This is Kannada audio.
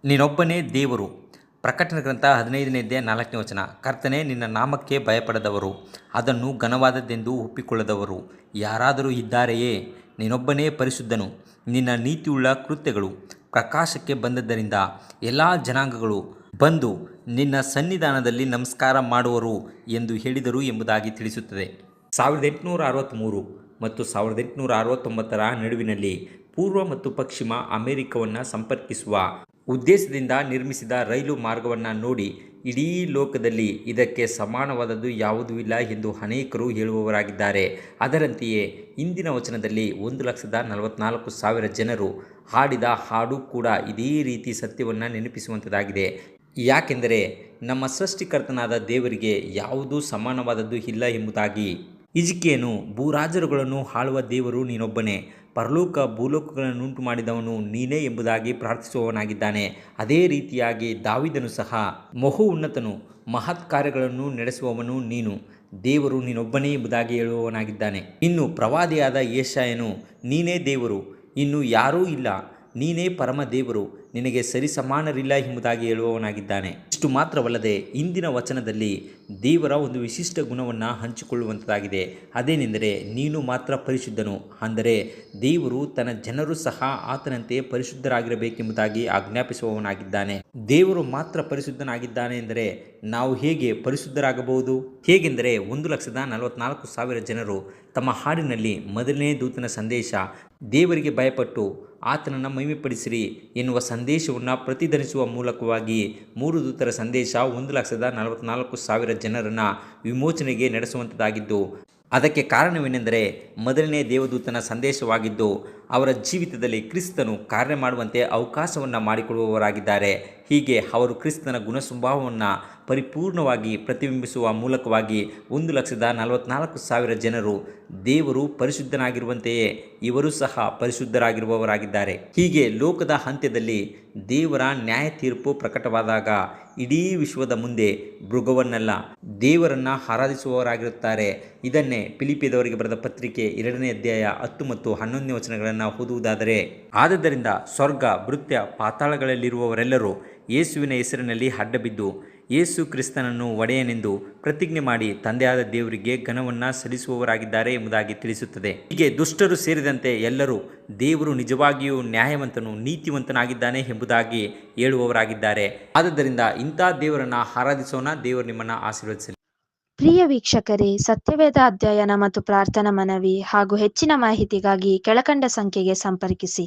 ನೀನೊಬ್ಬನೇ ದೇವರು. ಪ್ರಕಟಣೆ ಗ್ರಂಥ 15ನೇ ಅಧ್ಯಾಯ 4ನೇ ವಚನ. ಕರ್ತನೇ, ನಿನ್ನ ನಾಮಕ್ಕೆ ಭಯಪಡದವರು, ಅದನ್ನು ಘನವಾದದ್ದೆಂದು ಒಪ್ಪಿಕೊಳ್ಳದವರು ಯಾರಾದರೂ ಇದ್ದಾರೆಯೇ? ನೀನೊಬ್ಬನೇ ಪರಿಶುದ್ಧನು. ನಿನ್ನ ನೀತಿಯುಳ್ಳ ಕೃತ್ಯಗಳು ಪ್ರಕಾಶಕ್ಕೆ ಬಂದದ್ದರಿಂದ ಎಲ್ಲ ಜನಾಂಗಗಳು ಬಂದು ನಿನ್ನ ಸನ್ನಿಧಾನದಲ್ಲಿ ನಮಸ್ಕಾರ ಮಾಡುವರು ಎಂದು ಹೇಳಿದರು ಎಂಬುದಾಗಿ ತಿಳಿಸುತ್ತದೆ. 1863 ಮತ್ತು 1869ರ ನಡುವಿನಲ್ಲಿ ಪೂರ್ವ ಮತ್ತು ಪಶ್ಚಿಮ ಅಮೆರಿಕವನ್ನು ಸಂಪರ್ಕಿಸುವ ಉದ್ದೇಶದಿಂದ ನಿರ್ಮಿಸಿದ ರೈಲು ಮಾರ್ಗವನ್ನು ನೋಡಿ ಇಡೀ ಲೋಕದಲ್ಲಿ ಇದಕ್ಕೆ ಸಮಾನವಾದದ್ದು ಯಾವುದೂ ಇಲ್ಲ ಎಂದು ಅನೇಕರು ಹೇಳುವವರಾಗಿದ್ದಾರೆ. ಅದರಂತೆಯೇ ಇಂದಿನ ವಚನದಲ್ಲಿ 1,44,000 ಜನರು ಹಾಡಿದ ಹಾಡು ಕೂಡ ಇದೇ ರೀತಿ ಸತ್ಯವನ್ನು ನೆನಪಿಸುವಂಥದ್ದಾಗಿದೆ. ಯಾಕೆಂದರೆ ನಮ್ಮ ಸೃಷ್ಟಿಕರ್ತನಾದ ದೇವರಿಗೆ ಯಾವುದೂ ಸಮಾನವಾದದ್ದು ಇಲ್ಲ ಎಂಬುದಾಗಿ. ಹಿಜ್ಕೀಯನು, ಭೂರಾಜರುಗಳನ್ನು ಆಳುವ ದೇವರು ನೀನೊಬ್ಬನೇ, ಪರಲೋಕ ಭೂಲೋಕಗಳನ್ನುಂಟು ಮಾಡಿದವನು ನೀನೇ ಎಂಬುದಾಗಿ ಪ್ರಾರ್ಥಿಸುವವನಾಗಿದ್ದಾನೆ. ಅದೇ ರೀತಿಯಾಗಿ ದಾವೀದನು ಸಹ, ಮಹೋನ್ನತನು, ಮಹತ್ ಕಾರ್ಯಗಳನ್ನು ನಡೆಸುವವನು ನೀನು, ದೇವರು ನೀನೊಬ್ಬನೇ ಎಂಬುದಾಗಿ ಹೇಳುವವನಾಗಿದ್ದಾನೆ. ಇನ್ನು ಪ್ರವಾದಿಯಾದ ಯೆಶಾಯನು, ನೀನೇ ದೇವರು, ಇನ್ನು ಯಾರೂ ಇಲ್ಲ, ನೀನೇ ಪರಮ ದೇವರು, ನಿನಗೆ ಸರಿಸಮಾನರಿಲ್ಲ ಎಂಬುದಾಗಿ ಹೇಳುವವನಾಗಿದ್ದಾನೆ. ಇಷ್ಟು ಮಾತ್ರವಲ್ಲದೆ ಇಂದಿನ ವಚನದಲ್ಲಿ ದೇವರ ಒಂದು ವಿಶಿಷ್ಟ ಗುಣವನ್ನು ಹಂಚಿಕೊಳ್ಳುವಂಥದ್ದಾಗಿದೆ. ಅದೇನೆಂದರೆ, ನೀನು ಮಾತ್ರ ಪರಿಶುದ್ಧನು. ಅಂದರೆ ದೇವರು ತನ್ನ ಜನರು ಸಹ ಆತನಂತೆ ಪರಿಶುದ್ಧರಾಗಿರಬೇಕೆಂಬುದಾಗಿ ಆಜ್ಞಾಪಿಸುವವನಾಗಿದ್ದಾನೆ. ದೇವರು ಮಾತ್ರ ಪರಿಶುದ್ಧನಾಗಿದ್ದಾನೆ ಎಂದರೆ ನಾವು ಹೇಗೆ ಪರಿಶುದ್ಧರಾಗಬಹುದು? ಹೇಗೆಂದರೆ 1,44,000 ಜನರು ತಮ್ಮ ಹಾಡಿನಲ್ಲಿ ಮೊದಲನೇ ದೂತನ ಸಂದೇಶ, ದೇವರಿಗೆ ಭಯಪಟ್ಟು ಆತನನ್ನು ಮಹಿಮೆಪಡಿಸಿರಿ ಎನ್ನುವ ಸಂದೇಶವನ್ನು ಪ್ರತಿಧ್ವನಿಸುವ ಮೂಲಕವಾಗಿ 3 ದೂತರ ಸಂದೇಶ 1,44,000 ಜನರನ್ನು ವಿಮೋಚನೆಗೆ ನಡೆಸುವಂಥದ್ದಾಗಿದ್ದು, ಅದಕ್ಕೆ ಕಾರಣವೇನೆಂದರೆ ಮೊದಲನೇ ದೇವದೂತನ ಸಂದೇಶವಾಗಿದ್ದು ಅವರ ಜೀವಿತದಲ್ಲಿ ಕ್ರಿಸ್ತನು ಕಾರ್ಯ ಮಾಡುವಂತೆ ಅವಕಾಶವನ್ನು ಮಾಡಿಕೊಡುವವರಾಗಿದ್ದಾರೆ. ಹೀಗೆ ಅವರು ಕ್ರಿಸ್ತನ ಗುಣಸ್ವಭಾವವನ್ನು ಪರಿಪೂರ್ಣವಾಗಿ ಪ್ರತಿಬಿಂಬಿಸುವ ಮೂಲಕವಾಗಿ 1,44,000 ಜನರು ದೇವರು ಪರಿಶುದ್ಧನಾಗಿರುವಂತೆಯೇ ಇವರು ಸಹ ಪರಿಶುದ್ಧರಾಗಿರುವವರಾಗಿದ್ದಾರೆ. ಹೀಗೆ ಲೋಕದ ಅಂತ್ಯದಲ್ಲಿ ದೇವರ ನ್ಯಾಯ ತೀರ್ಪು ಪ್ರಕಟವಾದಾಗ ಇಡೀ ವಿಶ್ವದ ಮುಂದೆ ಮೃಗವನ್ನಲ್ಲ ದೇವರನ್ನು ಆರಾಧಿಸುವವರಾಗಿರುತ್ತಾರೆ. ಇದನ್ನೇ ಫಿಲಿಪ್ಪಿಯದವರಿಗೆ ಬರೆದ ಪತ್ರಿಕೆ 2ನೇ ಅಧ್ಯಾಯ 10 ಮತ್ತು 11ನೇ ವಚನಗಳನ್ನು ಓದುವುದಾದರೆ, ಆದದರಿಂದ ಸ್ವರ್ಗ, ಭೃತ್ಯ, ಪಾತಾಳಗಳಲ್ಲಿರುವವರೆಲ್ಲರೂ ಯೇಸುವಿನ ಹೆಸರಿನಲ್ಲಿ ಅಡ್ಡಬಿದ್ದು ಯೇಸು ಕ್ರಿಸ್ತನನ್ನು ಒಡೆಯನೆಂದು ಪ್ರತಿಜ್ಞೆ ಮಾಡಿ ತಂದೆಯಾದ ದೇವರಿಗೆ ಘನವನ್ನು ಸಲ್ಲಿಸುವವರಾಗಿದ್ದಾರೆ ಎಂಬುದಾಗಿ ತಿಳಿಸುತ್ತದೆ. ಹೀಗೆ ದುಷ್ಟರು ಸೇರಿದಂತೆ ಎಲ್ಲರೂ ದೇವರು ನಿಜವಾಗಿಯೂ ನ್ಯಾಯವಂತನು, ನೀತಿವಂತನಾಗಿದ್ದಾನೆ ಎಂಬುದಾಗಿ ಹೇಳುವವರಾಗಿದ್ದಾರೆ. ಆದದರಿಂದ ಇಂಥ ದೇವರನ್ನು ಆರಾಧಿಸೋಣ. ದೇವರು ನಿಮ್ಮನ್ನು ಆಶೀರ್ವದಿಸಲಿ. ಪ್ರಿಯ ವೀಕ್ಷಕರೇ, ಸತ್ಯವೇದ ಅಧ್ಯಯನ ಮತ್ತು ಪ್ರಾರ್ಥನಾ ಮನವಿ ಹಾಗೂ ಹೆಚ್ಚಿನ ಮಾಹಿತಿಗಾಗಿ ಕೆಳಕಂಡ ಸಂಖ್ಯೆಗೆ ಸಂಪರ್ಕಿಸಿ.